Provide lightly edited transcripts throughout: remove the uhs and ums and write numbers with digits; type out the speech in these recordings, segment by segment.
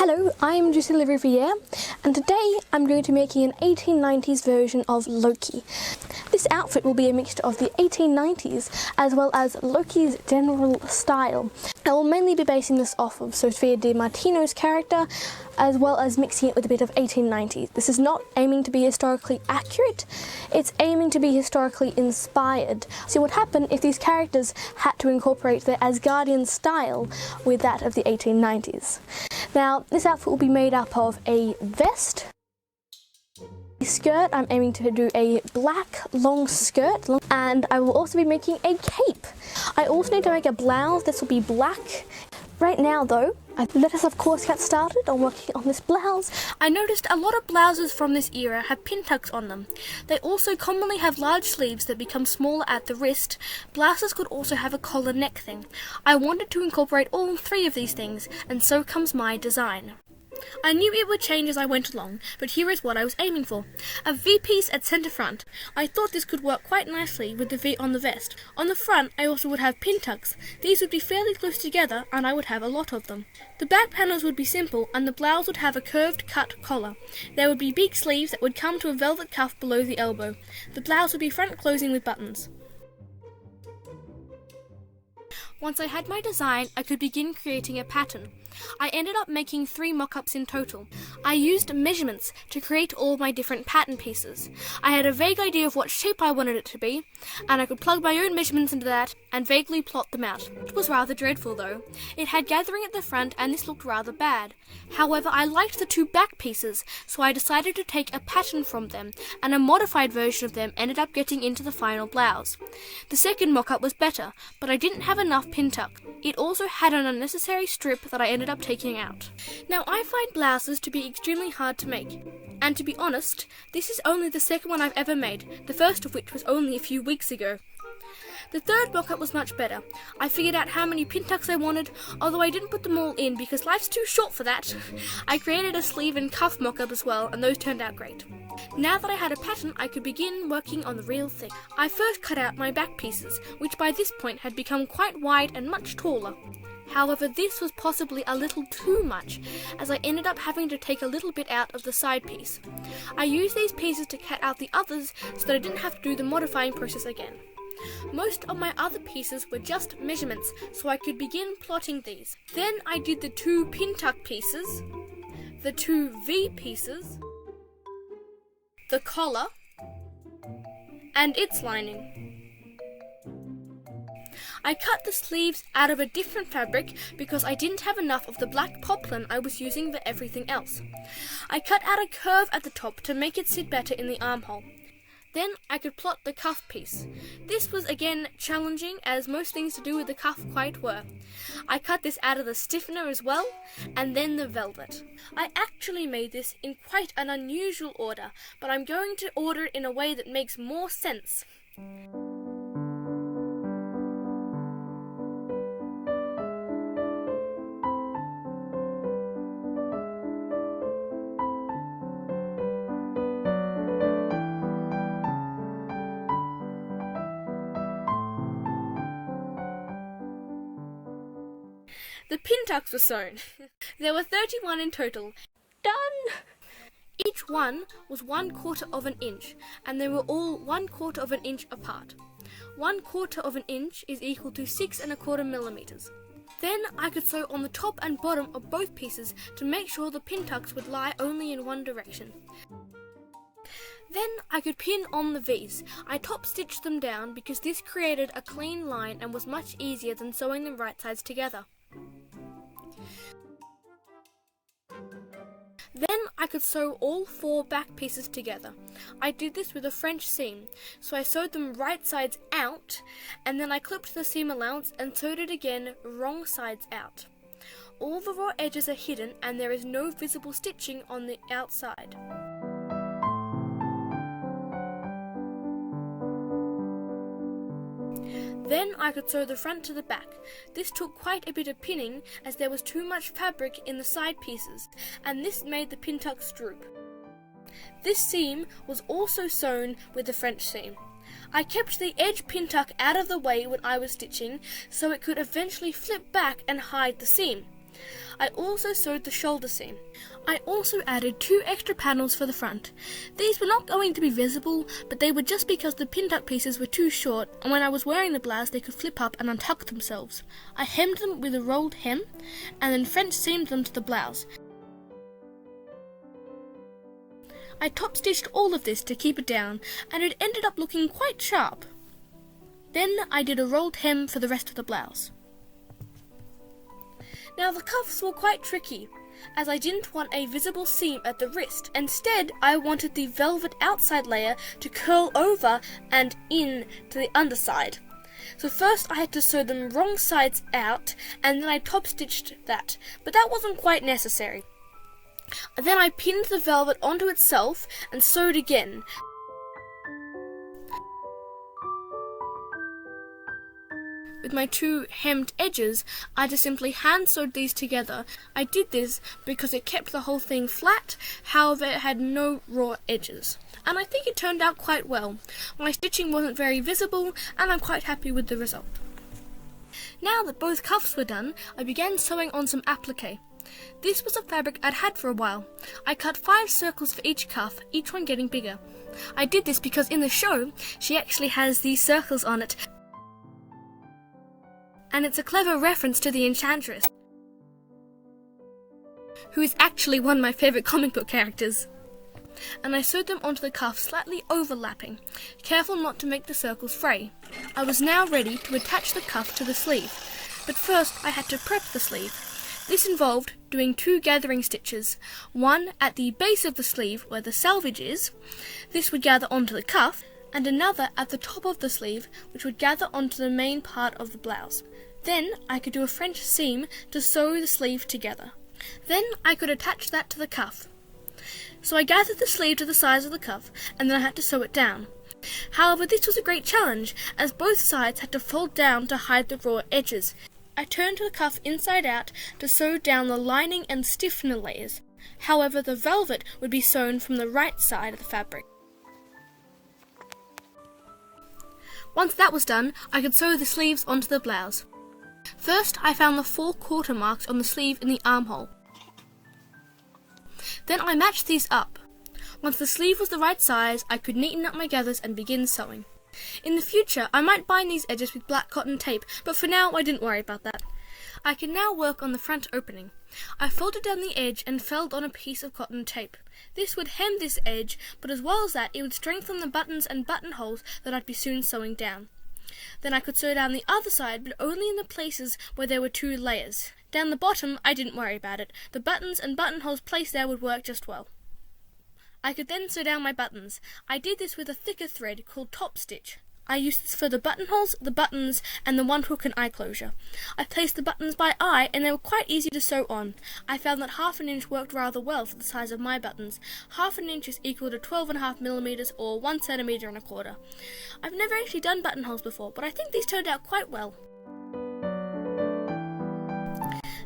Hello, I'm Juicy Riviere, and today I'm going to be making an 1890s version of Loki. This outfit will be a mixture of the 1890s as well as Loki's general style. I will mainly be basing this off of Sofia Di Martino's character, as well as mixing it with a bit of 1890s. This is not aiming to be historically accurate, it's aiming to be historically inspired. See what happened if these characters had to incorporate their Asgardian style with that of the 1890s. Now, this outfit will be made up of a vest, a skirt. I'm aiming to do a black long skirt, and I will also be making a cape. I also need to make a blouse. This will be black. Right now though, let us of course get started on working on this blouse. I noticed a lot of blouses from this era have pin tucks on them. They also commonly have large sleeves that become smaller at the wrist. Blouses could also have a collar neck thing. I wanted to incorporate all three of these things, and so comes my design. I knew it would change as I went along, but here is what I was aiming for. A V-piece at centre front. I thought this could work quite nicely with the V on the vest. On the front I also would have pin tucks. These would be fairly close together and I would have a lot of them. The back panels would be simple and the blouse would have a curved cut collar. There would be big sleeves that would come to a velvet cuff below the elbow. The blouse would be front closing with buttons. Once I had my design, I could begin creating a pattern. I ended up making 3 mock-ups in total. I used measurements to create all my different pattern pieces. I had a vague idea of what shape I wanted it to be, and I could plug my own measurements into that and vaguely plot them out. It was rather dreadful though. It had gathering at the front and this looked rather bad. However, I liked the 2 back pieces, so I decided to take a pattern from them, and a modified version of them ended up getting into the final blouse. The second mock-up was better, but I didn't have enough pin tuck. It also had an unnecessary strip that I ended up taking out. Now, I find blouses to be extremely hard to make, and to be honest, this is only the second one I've ever made, the first of which was only a few weeks ago. The third mock-up was much better. I figured out how many pin tucks I wanted, although I didn't put them all in because life's too short for that. I created a sleeve and cuff mock-up as well, and those turned out great. Now that I had a pattern, I could begin working on the real thing. I first cut out my back pieces, which by this point had become quite wide and much taller. However, this was possibly a little too much, as I ended up having to take a little bit out of the side piece. I used these pieces to cut out the others so that I didn't have to do the modifying process again. Most of my other pieces were just measurements, so I could begin plotting these. Then I did the 2 pin tuck pieces, the 2 V pieces, the collar, and its lining. I cut the sleeves out of a different fabric because I didn't have enough of the black poplin I was using for everything else. I cut out a curve at the top to make it sit better in the armhole. Then I could plot the cuff piece. This was again challenging, as most things to do with the cuff quite were. I cut this out of the stiffener as well, and then the velvet. I actually made this in quite an unusual order, but I'm going to order it in a way that makes more sense. The pin tucks were sewn. There were 31 in total. Done! Each one was 1/4 of an inch, and they were all 1/4 of an inch apart. 1/4 of an inch is equal to 6 1/4 millimeters. Then I could sew on the top and bottom of both pieces to make sure the pin tucks would lie only in one direction. Then I could pin on the V's. I top stitched them down because this created a clean line and was much easier than sewing them right sides together. Then I could sew all 4 back pieces together. I did this with a French seam, so I sewed them right sides out, and then I clipped the seam allowance and sewed it again wrong sides out. All the raw edges are hidden and there is no visible stitching on the outside. Then I could sew the front to the back. This took quite a bit of pinning as there was too much fabric in the side pieces, and this made the pin tucks droop. This seam was also sewn with the French seam. I kept the edge pin tuck out of the way when I was stitching, so it could eventually flip back and hide the seam. I also sewed the shoulder seam. I also added 2 extra panels for the front. These were not going to be visible, but they were just because the pin-tuck pieces were too short, and when I was wearing the blouse they could flip up and untuck themselves. I hemmed them with a rolled hem, and then French seamed them to the blouse. I top-stitched all of this to keep it down, and it ended up looking quite sharp. Then I did a rolled hem for the rest of the blouse. Now the cuffs were quite tricky, as I didn't want a visible seam at the wrist. Instead, I wanted the velvet outside layer to curl over and in to the underside. So first I had to sew them wrong sides out, and then I top-stitched that, but that wasn't quite necessary. Then I pinned the velvet onto itself and sewed again. With my 2 hemmed edges, I just simply hand sewed these together. I did this because it kept the whole thing flat, however it had no raw edges. And I think it turned out quite well. My stitching wasn't very visible, and I'm quite happy with the result. Now that both cuffs were done, I began sewing on some applique. This was a fabric I'd had for a while. I cut 5 circles for each cuff, each one getting bigger. I did this because in the show, she actually has these circles on it, and it's a clever reference to the Enchantress, who is actually one of my favourite comic book characters. And I sewed them onto the cuff slightly overlapping, careful not to make the circles fray. I was now ready to attach the cuff to the sleeve, but first I had to prep the sleeve. This involved doing 2 gathering stitches, one at the base of the sleeve where the selvage is, this would gather onto the cuff, and another at the top of the sleeve which would gather onto the main part of the blouse. Then I could do a French seam to sew the sleeve together. Then I could attach that to the cuff. So I gathered the sleeve to the size of the cuff, and then I had to sew it down. However, this was a great challenge, as both sides had to fold down to hide the raw edges. I turned the cuff inside out to sew down the lining and stiffener layers. However, the velvet would be sewn from the right side of the fabric. Once that was done, I could sew the sleeves onto the blouse. First, I found the 4 quarter marks on the sleeve in the armhole. Then I matched these up. Once the sleeve was the right size, I could neaten up my gathers and begin sewing. In the future, I might bind these edges with black cotton tape, but for now I didn't worry about that. I can now work on the front opening. I folded down the edge and felled on a piece of cotton tape. This would hem this edge, but as well as that, it would strengthen the buttons and buttonholes that I'd be soon sewing down. Then I could sew down the other side, but only in the places where there were 2 layers. Down the bottom, I didn't worry about it. The buttons and buttonholes placed there would work just well. I could then sew down my buttons. I did this with a thicker thread called top stitch. I used this for the buttonholes, the buttons, and the 1 hook and eye closure. I placed the buttons by eye, and they were quite easy to sew on. I found that 1/2 inch worked rather well for the size of my buttons. 1/2 inch is equal to 12.5 millimeters, or 1 centimeter and a quarter. I've never actually done buttonholes before, but I think these turned out quite well.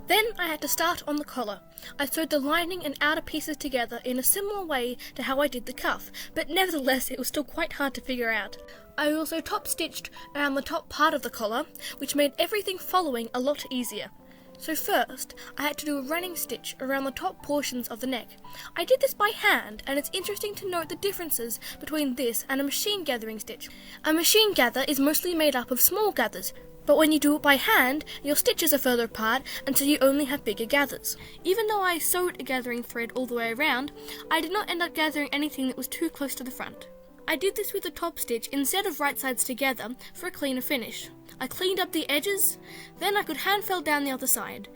Then I had to start on the collar. I sewed the lining and outer pieces together in a similar way to how I did the cuff, but nevertheless it was still quite hard to figure out. I also top-stitched around the top part of the collar, which made everything following a lot easier. So first, I had to do a running stitch around the top portions of the neck. I did this by hand, and it's interesting to note the differences between this and a machine gathering stitch. A machine gather is mostly made up of small gathers, but when you do it by hand, your stitches are further apart, and so you only have bigger gathers. Even though I sewed a gathering thread all the way around, I did not end up gathering anything that was too close to the front. I did this with the top stitch instead of right sides together for a cleaner finish. I cleaned up the edges, then I could hand fell down the other side.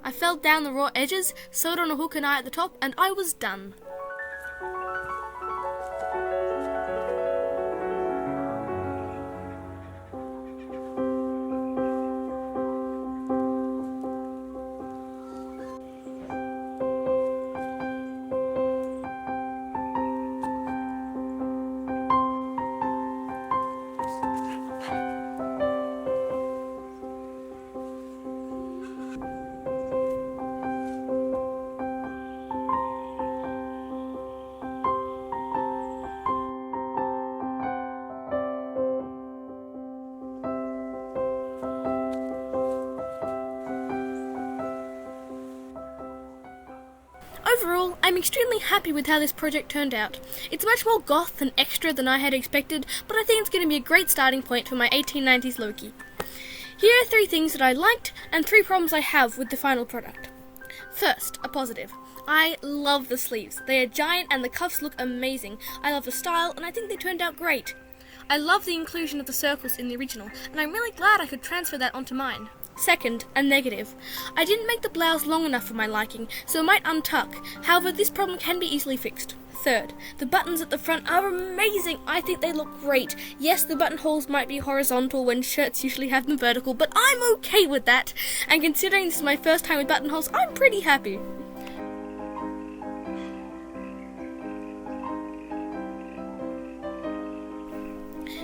I felled down the raw edges, sewed on a hook and eye at the top, and I was done. Overall, I'm extremely happy with how this project turned out. It's much more goth and extra than I had expected, but I think it's going to be a great starting point for my 1890s Loki. Here are 3 things that I liked and 3 problems I have with the final product. First, a positive. I love the sleeves. They are giant and the cuffs look amazing. I love the style and I think they turned out great. I love the inclusion of the circles in the original, and I'm really glad I could transfer that onto mine. Second, a negative. I didn't make the blouse long enough for my liking, so it might untuck. However, this problem can be easily fixed. Third, the buttons at the front are amazing. I think they look great. Yes, the buttonholes might be horizontal when shirts usually have them vertical, but I'm okay with that. And considering this is my first time with buttonholes, I'm pretty happy.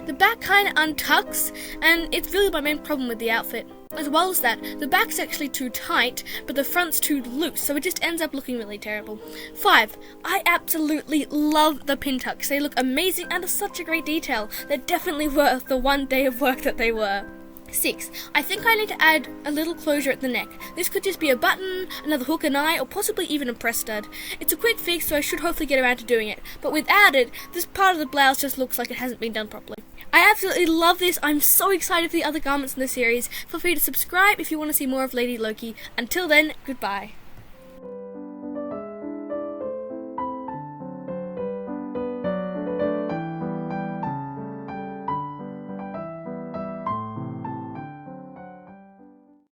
The back kind of untucks, and it's really my main problem with the outfit. As well as that, the back's actually too tight, but the front's too loose, so it just ends up looking really terrible. 5. I absolutely love the pin tucks. They look amazing and are such a great detail. They're definitely worth the 1 day of work that they were. 6. I think I need to add a little closure at the neck. This could just be a button, another hook and eye, or possibly even a press stud. It's a quick fix, so I should hopefully get around to doing it. But without it, this part of the blouse just looks like it hasn't been done properly. I absolutely love this. I'm so excited for the other garments in the series. Feel free to subscribe if you want to see more of Lady Loki. Until then, goodbye.